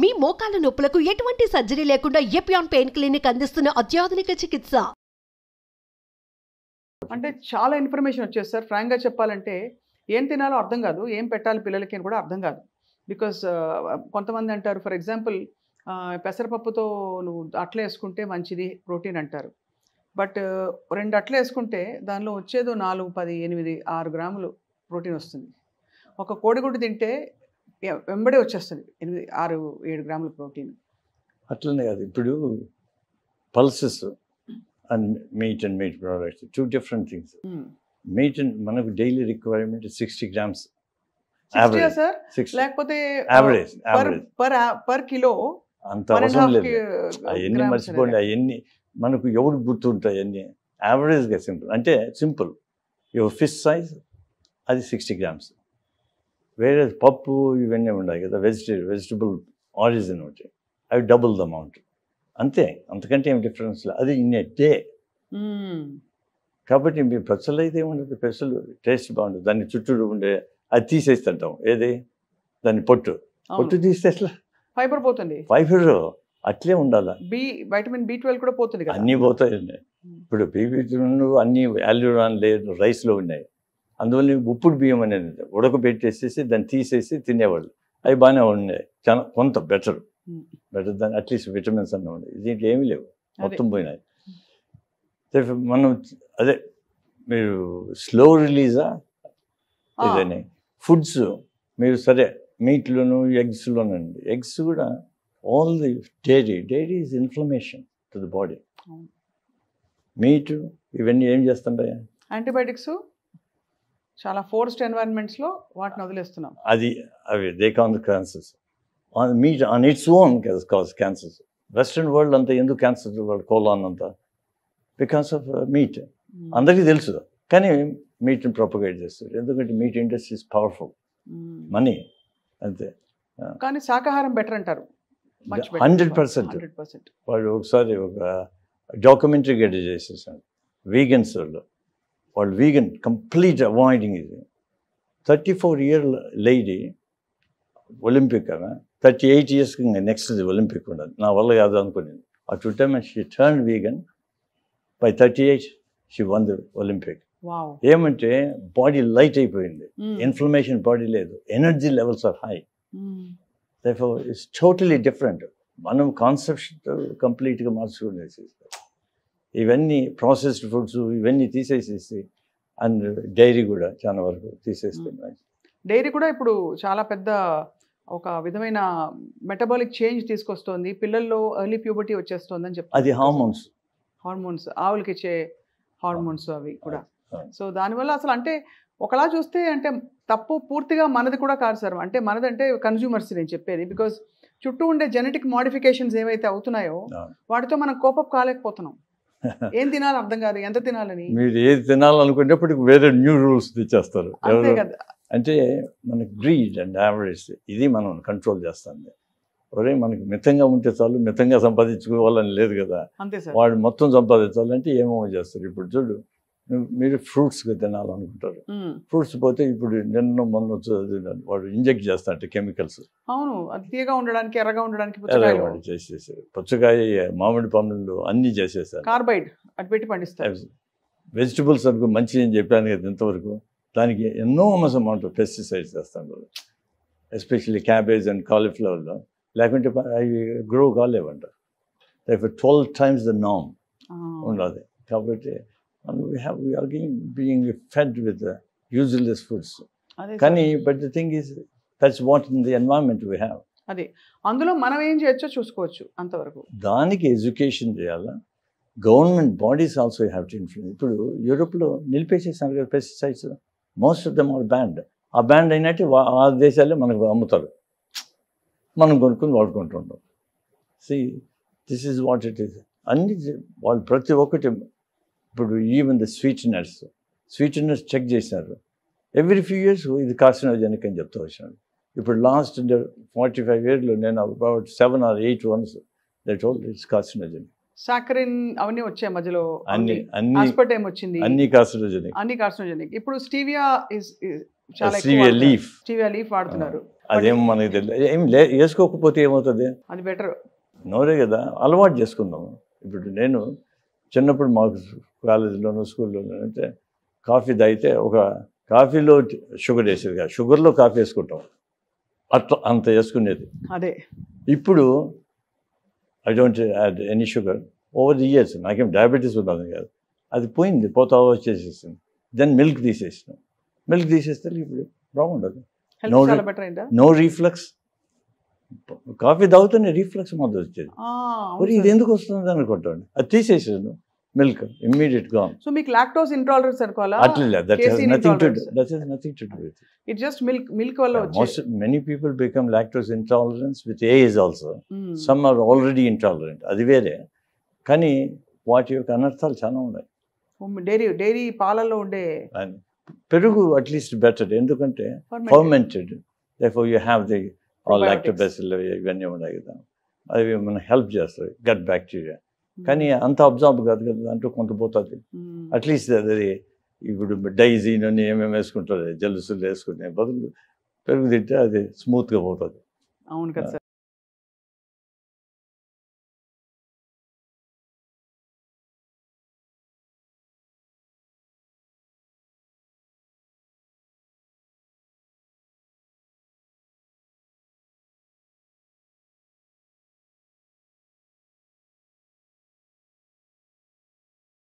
మీ మోకాల నొప్పులకు ఎటువంటి సర్జరీ లేకుండా ఎపియాన్ పెయిన్ క్లినిక్ అందిస్తున్న అత్యాధునిక చికిత్స. అంటే చాలా ఇన్ఫర్మేషన్ వచ్చేది సార్. ఫ్రాంక్గా చెప్పాలంటే ఏం తినాలో అర్థం కాదు, ఏం పెట్టాలి పిల్లలకి అని కూడా అర్థం కాదు. బికాస్ కొంతమంది అంటారు, ఫర్ ఎగ్జాంపుల్ పెసరపప్పుతో నువ్వు అట్ల వేసుకుంటే మంచిది ప్రోటీన్ అంటారు. బట్ 2 అట్లు వేసుకుంటే దానిలో వచ్చేదో 4, 10, 8, 6 గ్రాములు ప్రోటీన్ వస్తుంది. ఒక కోడిగుడ్డు తింటే వెంబడే వచ్చేస్తుంది 8, 6, 7 గ్రాముల ప్రోటీన్. అట్లనే కాదు, ఇప్పుడు pulses and meat products 2 different things. Meat మనకు daily requirement 60 grams average sir, లేకపోతే యావరేజ్ పర్ కిలో అంత అవసరం లేదు. అవన్నీ మర్చిపోండి, అవన్నీ మనకు ఎవరు గుర్తుంటాయి అన్నీ. యావరేజ్గా సింపుల్ అంటే సింపుల్, యువర్ ఫిష్ సైజ్ అది 60 grams. వేరే పప్పు ఇవన్నీ ఉన్నాయి కదా, వెజిటబుల్ ఆరిజిన్ ఉంటాయి, అవి డబుల్ ద అమౌంట్ అంతే, అంతకంటే ఏం డిఫరెన్స్ లేదు. అది ఇన్ ఏ డే. కాబట్టి మీ పెసలు అయితే ఏముండదు, పెసలు టేస్ట్ బాగుంటుంది. దాన్ని చుట్టూ ఉండే అది తీసేస్తుంటాం, ఏది దాన్ని పొట్టు తీస్తే అట్లా ఫైబర్ పోతుంది. ఫైబర్ అట్లే ఉండాలి. వైటమిన్ B12 కూడా పోతుంది కదా. అన్నీ పోతాయండి. ఇప్పుడు B12 అన్నీ యాల్యూరాన్ లేదు రైస్లో ఉన్నాయి. అందువల్ల ఉప్పుడు బియ్యం అనేది ఉడకబెట్టేసేసి దాన్ని తీసేసి తినేవాళ్ళు, అవి బాగానే ఉన్నాయి. చాలా కొంత బెటర్ దాన్ని అట్లీస్ట్ విటమిన్స్ అన్న ఉన్నాయి. దీంట్లో ఏమీ లేవు, మొత్తం పోయినాయి. మనం అదే మీరు స్లో రిలీజా ఏదైనా ఫుడ్స్ మీరు సరే మీట్లోను ఎగ్స్లోనండి. ఎగ్స్ కూడా all the dairy is inflammation to the body. Meet ఇవన్నీ ఏం చేస్తుంటాయి, యాంటీబయాటిక్స్. చాలా ఫోర్స్డ్ ఎన్వైరన్మెంట్స్లో వాటిని వదిలేస్తున్నాం. అవి they can the cancers on meat on its own cause cancers. Western world అంతా ఎందుకు క్యాన్సర్ వరల్డ్ కోలాన్ అంతా బికాస్ ఆఫ్ మీట్. అందరికీ తెలుసు కానీ మీట్ని ప్రొపగేట్ చేస్తారు, ఎందుకంటే meat industry is powerful, money అంతే. కానీ శాకాహారం బెటర్ అంటారు 100%. వాళ్ళు ఒకసారి ఒక డాక్యుమెంటరీ గెట్ చేసేసారు వీగన్స్ వాళ్ళు వీగన్ కంప్లీట్ అవాయిడింగ్. ఇది 34-year లేడీ ఒలింపిక్ ఆమె, 38 years నెక్స్ట్ ఒలింపిక్ ఉండదు, నా వల్ల కాదు అనుకునేది. అటు time she turn vegan, by 38 she won the Olympic. ఏమంటే బాడీ లైట్ అయిపోయింది, ఇన్ఫ్లమేషన్ బాడీ లేదు, energy levels are high. therefore it's totally different. మనం కాన్సెప్ట్ కంప్లీట్గా మార్చుకునేసి ఇవన్నీ ప్రాసెస్డ్ ఫుడ్స్ ఇవన్నీ తీసేసేసి అండ్ డైరీ కూడా చాలా వరకు తీసేస్తున్నాయి. డైరీ కూడా ఇప్పుడు చాలా పెద్ద ఒక విధమైన మెటబాలిక్ చేంజ్ తీసుకొస్తుంది పిల్లల్లో, ఎర్లీ ప్యూబర్టీ వచ్చేస్తుంది అని చెప్తారు. అది హార్మోన్స్ ఆవులకి ఇచ్చే హార్మోన్స్ అవి కూడా. సో దానివల్ల అసలు అంటే ఒకలా చూస్తే అంటే తప్పు పూర్తిగా మనది కూడా కాదు సార్. అంటే మనదంటే కన్జ్యూమర్స్ నేను చెప్పేది, బికాజ్ చుట్టూ ఉండే జెనెటిక్ మోడిఫికేషన్స్ ఏవైతే అవుతున్నాయో వాటితో మనం కోపప్ కాలేకపోతున్నాం. ఏం తినాలి అర్థం కాదు, ఎంత తినాలని. మీరు ఏది తినాలనుకునేప్పటికి వేరే న్యూ రూల్స్ తెచ్చేస్తారు. అంటే మనకి గ్రీడ్ అండ్ యావరేజ్ ఇది మనం కంట్రోల్ చేస్తుంది. ఒరే మనకి మితంగా ఉంటే చాలు, మితంగా సంపాదించుకోవాలని లేదు కదా, వాడు మొత్తం సంపాదించాలంటే ఏమో చేస్తారు. ఇప్పుడు చూడు, మీరు ఫ్రూట్స్గా తినాలనుకుంటారు, ఫ్రూట్స్ పోతే ఇప్పుడు నిన్న మొన్న వాడు ఇంజెక్ట్ చేస్తారంటే కెమికల్స్. అవును, అది తీయగా ఉండడానికి, ఎర్రగా ఉండడానికి వాడు చేసేసారు. పుచ్చకాయ, మామిడి పండ్లు అన్నీ చేసేసారు, కార్బైడ్ అటు పెట్టి పండిస్తారు. వెజిటబుల్స్ అనుకో మంచిది అని చెప్పాను కదా ఇంతవరకు, దానికి ఎన్నో అమౌంట్ ఆఫ్ పెస్టిసైడ్స్ చేస్తాను, ఎస్పెషల్లీ క్యాబేజ్ అండ్ కాలీఫ్లవర్లో, లేకుంటే అవి గ్రో కాలేవంట. 12 times the norm ఉండదు. కాబట్టి we are being fed with the useless foods. కానీ but the thing is that's what in the environment we have. అదే అందులో మనం ఏం చేయొచ్చో చూసుకోవచ్చు అంతవరకు. దానికి ఎడ్యుకేషన్ చేయాలా, government bodies also have to influence. ఇప్పుడు యూరోప్లో నిలిపేసేసారు కదా pesticides, most of them are banned. ఆ బ్యాండ్ అయినట్టు ఆ దేశాలే మనకు అమ్ముతారు, మనం కొనుక్కొని వాడుకుంటుంటాం. This is what it is. అన్ని వాళ్ళు ప్రతి ఒక్కటి. ఇప్పుడు ఈవెన్ ద స్వీట్నర్స్ చెక్ చేసినారు, ఎవ్రీ ఫ్యూ ఇయర్స్ ఇది కార్సినోజెనిక్ అని చెప్తూ వచ్చినాడు. ఇప్పుడు లాస్ట్ 45 years నేను about 7 or 8 ones that told it's carcinogenic. Saccharin అవన్నీ వచ్చాయి మధ్యలో, అన్ని ఆస్పర్టేమ్ వచ్చింది, అన్ని కార్సినోజెనిక్. ఇప్పుడు స్టీవియా చాలా స్టీవియా లీఫ్, స్టీవియా లీఫ్ వాడుతున్నారు. అదేం మనకి తెలియదు. ఏం వేసుకోకపోతే ఏమవుతుంది? అది బెటర్. నోరే కదా, అలవాటు చేసుకుందాము. ఇప్పుడు నేను చిన్నప్పుడు మాకు కాలేజీలోనూ స్కూల్లోనూ అంటే కాఫీ తాగితే ఒక కాఫీలో షుగర్ వేసేది కాదు, షుగర్లో కాఫీ వేసుకుంటాం, అట్లా అంత వేసుకునేది. అదే ఇప్పుడు I don't add any sugar. Over the years నాకేం డయాబెటీస్ ఉన్నది కాదు, అది పోయింది, పోతా వచ్చేసేసింది. దెన్ మిల్క్ తీసేసినాం. మిల్క్ తీసేస్తే ఇప్పుడు బాగుండదు. హెల్త్ చాలా బెటర్ అయిందా? No reflux. కాఫీ తాగుతూనే రీఫ్లక్స్ మొదలు వచ్చేది. మరి ఇది ఎందుకు వస్తుంది అనుకుంటాను. అది తీసేసాను మిల్క్, ఇమ్మీడియట్ గా. సో మీకు లాక్టోస్ ఇంటాలరెన్స్ అనుకోవాలా? అట్లా that has nothing to do with it just milk వల్ల వచ్చే. Many people become lactose intolerance with age also. Some are already intolerant, అది వేరే. కానీ వాటి యొక్క అనర్థాలు చాలా ఉన్నాయి. డైరీ పాలల్లో ఉండే పెరుగు అట్లీస్ట్ బెటర్, ఎందుకంటే fermented, therefore you have the lactobacillus ఇవన్నీ ఉన్నాయి కదా, అవి మనకు హెల్ప్ చేస్తాయి, గట్ బ్యాక్టీరియా. కానీ అంత అబ్జార్బ్ కాదు కదా, దాంట్లో కొంత పోతుంది. అట్లీస్ట్ అది ఇప్పుడు డైజీన్ అని ఏమేమి వేసుకుంటారు, జలుసులు వేసుకునే బదులు పెరుగు తింటే అది స్మూత్గా పోతుంది. అవును కదా సార్.